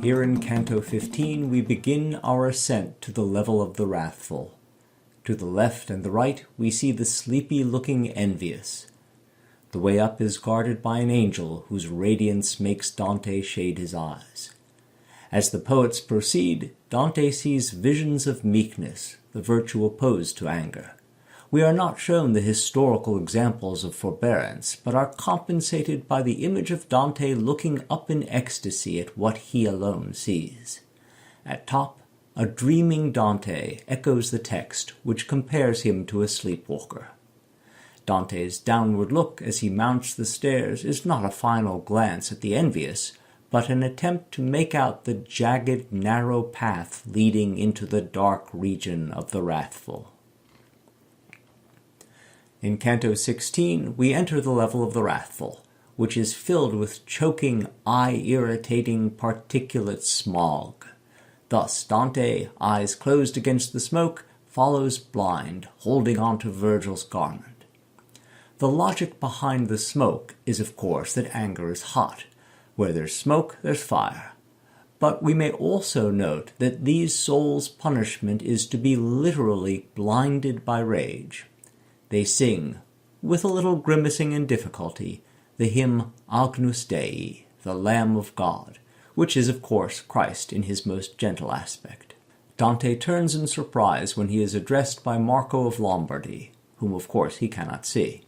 Here in Canto 15 we begin our ascent to the level of the wrathful. To the left and the right we see the sleepy-looking envious. The way up is guarded by an angel whose radiance makes Dante shade his eyes. As the poets proceed, Dante sees visions of meekness, the virtue opposed to anger. We are not shown the historical examples of forbearance, but are compensated by the image of Dante looking up in ecstasy at what he alone sees. At top, a dreaming Dante echoes the text which compares him to a sleepwalker. Dante's downward look as he mounts the stairs is not a final glance at the envious, but an attempt to make out the jagged, narrow path leading into the dark region of the wrathful. In Canto 16, we enter the level of the wrathful, which is filled with choking, eye-irritating particulate smog. Thus Dante, eyes closed against the smoke, follows blind, holding on to Virgil's garment. The logic behind the smoke is, of course, that anger is hot. Where there's smoke, there's fire. But we may also note that these souls' punishment is to be literally blinded by rage. They sing, with a little grimacing and difficulty, the hymn Agnus Dei, the Lamb of God, which is, of course, Christ in his most gentle aspect. Dante turns in surprise when he is addressed by Marco of Lombardy, whom, of course, he cannot see.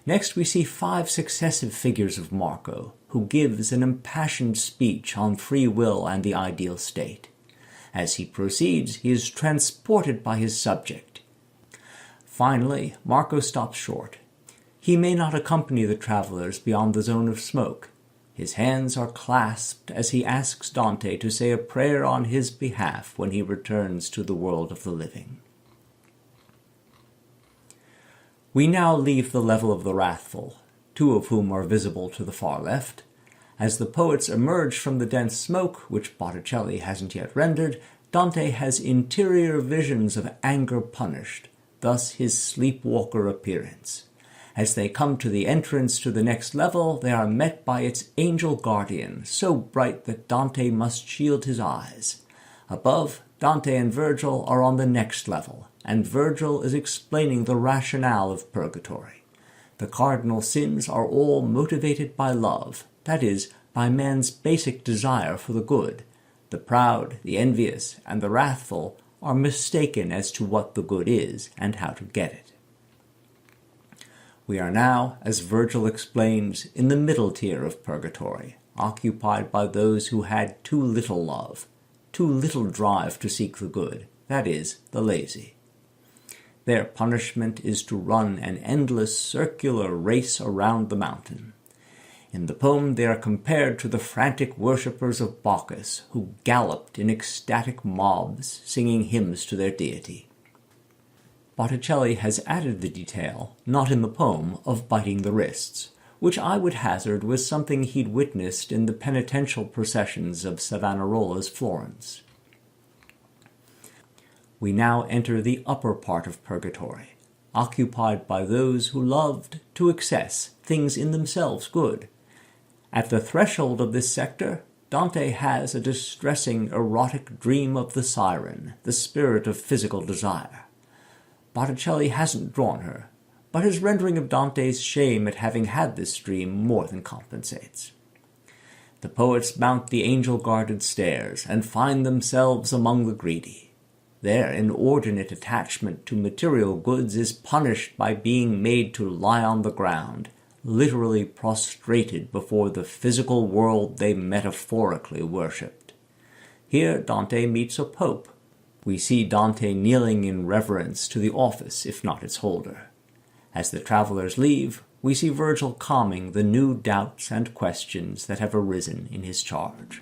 Next we see 5 successive figures of Marco, who gives an impassioned speech on free will and the ideal state. As he proceeds, he is transported by his subject. Finally, Marco stops short. He may not accompany the travelers beyond the zone of smoke. His hands are clasped as he asks Dante to say a prayer on his behalf when he returns to the world of the living. We now leave the level of the wrathful, 2 of whom are visible to the far left. As the poets emerge from the dense smoke, which Botticelli hasn't yet rendered, Dante has interior visions of anger punished, thus his sleepwalker appearance. As they come to the entrance to the next level, they are met by its angel guardian, so bright that Dante must shield his eyes. Above, Dante and Virgil are on the next level, and Virgil is explaining the rationale of purgatory. The cardinal sins are all motivated by love, that is, by man's basic desire for the good. The proud, the envious, and the wrathful are mistaken as to what the good is and how to get it. We are now, as Virgil explains, in the middle tier of purgatory, occupied by those who had too little love, too little drive to seek the good, that is, the lazy. Their punishment is to run an endless circular race around the mountain. In the poem they are compared to the frantic worshippers of Bacchus, who galloped in ecstatic mobs, singing hymns to their deity. Botticelli has added the detail, not in the poem, of biting the wrists, which I would hazard was something he'd witnessed in the penitential processions of Savonarola's Florence. We now enter the upper part of purgatory, occupied by those who loved, to excess, things in themselves good. At the threshold of this sector, Dante has a distressing erotic dream of the siren, the spirit of physical desire. Botticelli hasn't drawn her, but his rendering of Dante's shame at having had this dream more than compensates. The poets mount the angel-guarded stairs and find themselves among the greedy. Their inordinate attachment to material goods is punished by being made to lie on the ground, literally prostrated before the physical world they metaphorically worshipped. Here Dante meets a pope. We see Dante kneeling in reverence to the office, if not its holder. As the travelers leave, we see Virgil calming the new doubts and questions that have arisen in his charge.